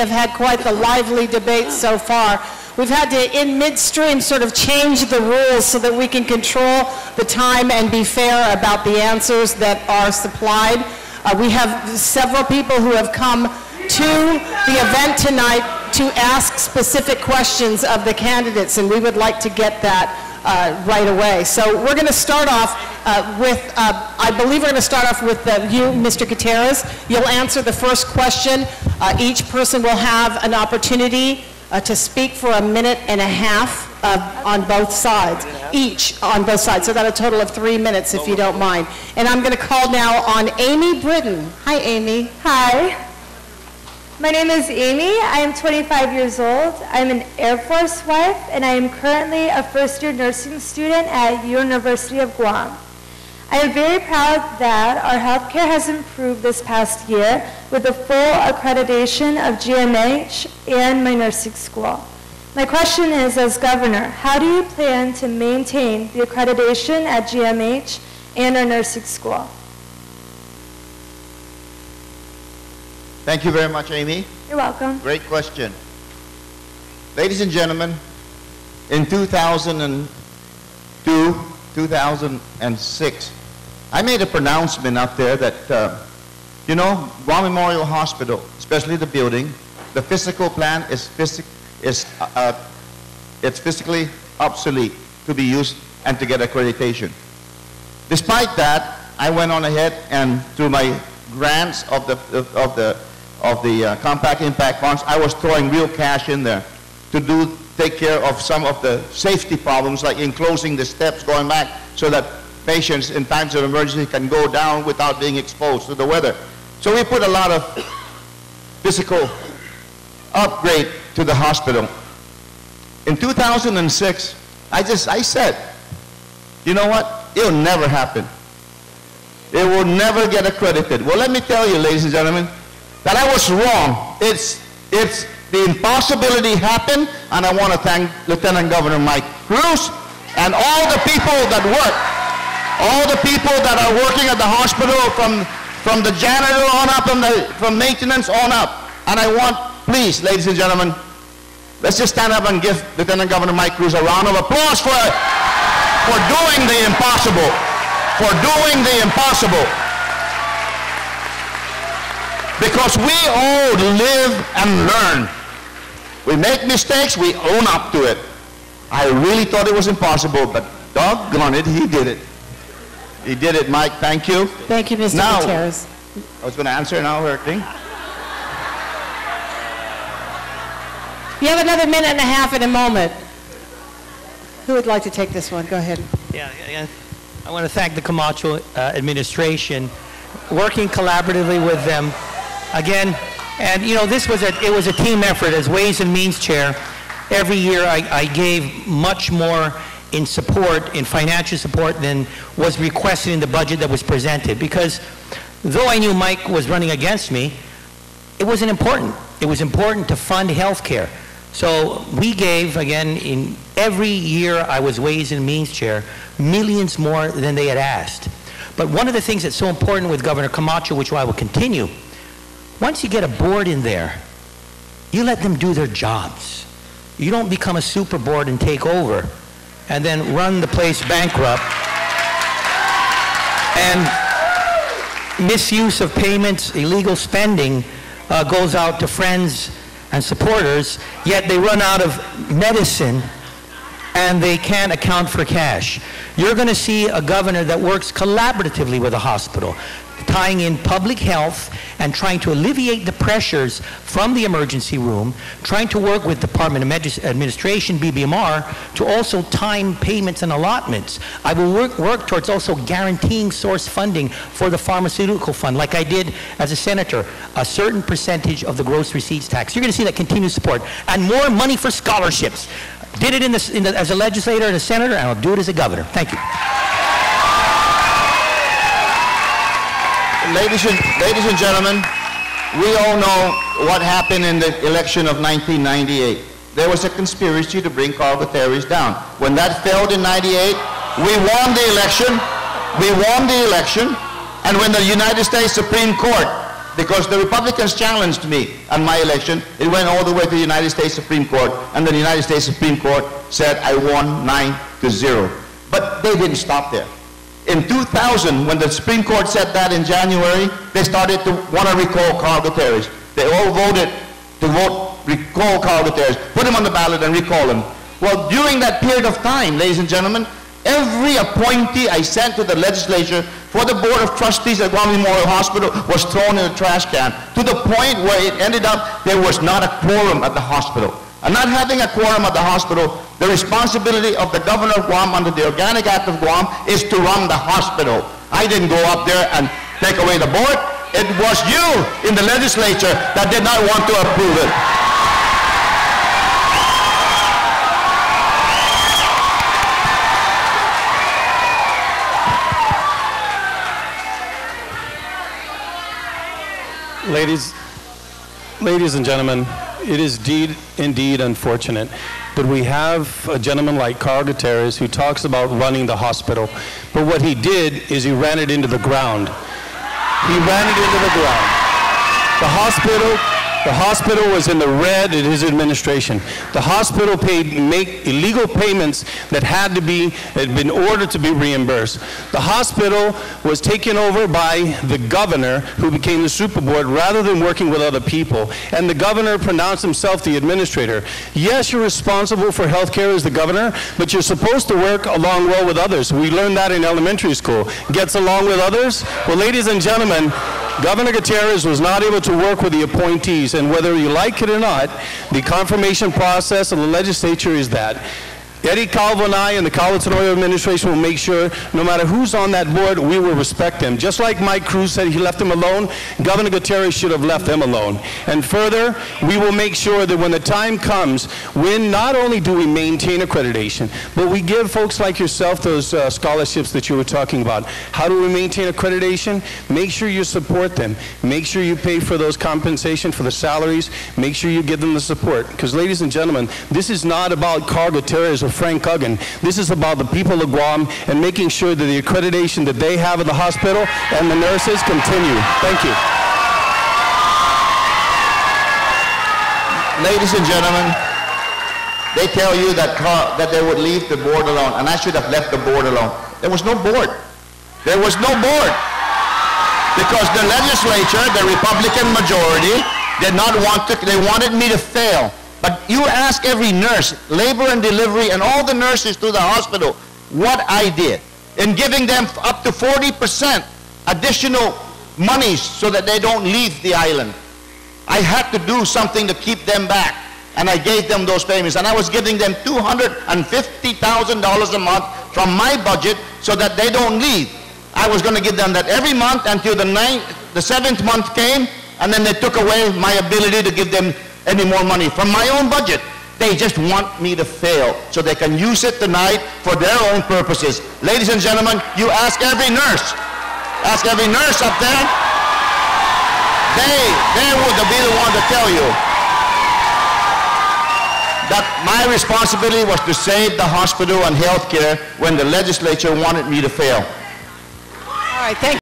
have had quite the lively debate so far. We've had to, in midstream, sort of change the rules so that we can control the time and be fair about the answers that are supplied. We have several people who have come to the event tonight to ask specific questions of the candidates, and we would like to get that right away. So we're going to start off I believe we're going to start off with you, Mr. Gutierrez. You'll answer the first question. Each person will have an opportunity to speak for 1.5 minutes on both sides, each on both sides. So that's a total of 3 minutes, if you don't mind. And I'm going to call now on Amy Britton. Hi, Amy. Hi. My name is Amy. I am 25 years old. I'm an Air Force wife, and I am currently a first-year nursing student at University of Guam. I am very proud that our healthcare has improved this past year with the full accreditation of GMH and my nursing school. My question is, as governor, how do you plan to maintain the accreditation at GMH and our nursing school? Thank you very much, Amy. You're welcome. Great question. Ladies and gentlemen, in 2002, 2006, I made a pronouncement out there that, you know, Guam Memorial Hospital, especially the building, the physical plan is physically obsolete to be used and to get accreditation. Despite that, I went on ahead and through my grants of the compact impact funds, I was throwing real cash in there to take care of some of the safety problems, like enclosing the steps going back so that patients in times of emergency can go down without being exposed to the weather. So we put a lot of physical upgrade to the hospital. In 2006, I said, you know what? It'll never happen. It will never get accredited. Well, let me tell you, ladies and gentlemen, that I was wrong. The impossibility happened, and I want to thank Lieutenant Governor Mike Cruz and all the people that work, all the people that are working at the hospital, from the janitor on up, from maintenance on up. And I want, please, ladies and gentlemen, let's just stand up and give Lieutenant Governor Mike Cruz a round of applause for doing the impossible, for doing the impossible. Because we all live and learn. We make mistakes, we own up to it. I really thought it was impossible, but doggone it, he did it. He did it, Mike. Thank you. Thank you, Mr. Gutierrez. I was going to answer now, her thing. You have another 1.5 minutes in a moment. Who would like to take this one? Go ahead. Yeah. I want to thank the Camacho administration, working collaboratively with them. Again, and you know, it was a team effort. As Ways and Means Chair, every year I gave much more in support, in financial support, than was requested in the budget that was presented. Because though I knew Mike was running against me, it wasn't important. It was important to fund health care. So we gave, again, in every year I was Ways and Means Chair, millions more than they had asked. But one of the things that's so important with Governor Camacho, which I will continue, once you get a board in there, you let them do their jobs. You don't become a super board and take over and then run the place bankrupt. And misuse of payments, illegal spending goes out to friends and supporters, yet they run out of medicine and they can't account for cash. You're going to see a governor that works collaboratively with a hospital, tying in public health and trying to alleviate the pressures from the emergency room, trying to work with Department of Administration, BBMR, to also time payments and allotments. I will work towards also guaranteeing source funding for the pharmaceutical fund, like I did as a senator, a certain percentage of the gross receipts tax. You're going to see that continued support, and more money for scholarships. Did it as a legislator and a senator, and I'll do it as a governor. Thank you. Ladies and gentlemen, we all know what happened in the election of 1998. There was a conspiracy to bring Calvo-Tenorio down. When that failed in 98, we won the election. And when the United States Supreme Court because the Republicans challenged me on my election. It went all the way to the United States Supreme Court, and the United States Supreme Court said I won 9-0. But they didn't stop there. In 2000, when the Supreme Court said that in January, they started to want to recall Carl Gutierrez. They all voted to recall Carl Gutierrez, put him on the ballot and recall him. Well, during that period of time, ladies and gentlemen, every appointee I sent to the legislature for the Board of Trustees at Guam Memorial Hospital was thrown in a trash can, to the point where it ended up there was not a quorum at the hospital. And not having a quorum at the hospital, the responsibility of the governor of Guam under the Organic Act of Guam is to run the hospital. I didn't go up there and take away the board. It was you in the legislature that did not want to approve it. Ladies and gentlemen, it is indeed unfortunate that we have a gentleman like Carl Gutierrez who talks about running the hospital, but what he did is he ran it into the ground. He ran it into the ground. The hospital was in the red in his administration. The hospital make illegal payments that had been ordered to be reimbursed. The hospital was taken over by the governor, who became the super board, rather than working with other people. And the governor pronounced himself the administrator. Yes, you're responsible for health care as the governor, but you're supposed to work along well with others. We learned that in elementary school. Gets along with others? Well, ladies and gentlemen, Governor Gutierrez was not able to work with the appointees, and whether you like it or not, the confirmation process of the legislature is that. Eddie Calvo and I and the Calvo-Tenorio administration will make sure no matter who's on that board, we will respect him. Just like Mike Cruz said he left him alone, Governor Gutierrez should have left them alone. And further, we will make sure that when the time comes, when not only do we maintain accreditation, but we give folks like yourself those scholarships that you were talking about. How do we maintain accreditation? Make sure you support them. Make sure you pay for those compensation for the salaries. Make sure you give them the support. Because ladies and gentlemen, this is not about Carl Gutierrez or Frank Cuggan. This is about the people of Guam and making sure that the accreditation that they have at the hospital and the nurses continue. Thank you. Ladies and gentlemen, they tell you that they would leave the board alone, and I should have left the board alone. There was no board. There was no board. Because the legislature, the Republican majority, did not want to, they wanted me to fail. But you ask every nurse, labor and delivery, and all the nurses to the hospital what I did in giving them up to 40% additional monies so that they don't leave the island. I had to do something to keep them back, and I gave them those payments. And I was giving them $250,000 a month from my budget so that they don't leave. I was going to give them that every month until the 7th month came, and then they took away my ability to give them any more money from my own budget. They just want me to fail so they can use it tonight for their own purposes. Ladies and gentlemen, you ask every nurse up there, they would be the one to tell you that my responsibility was to save the hospital and health care when the legislature wanted me to fail. All right, thank you.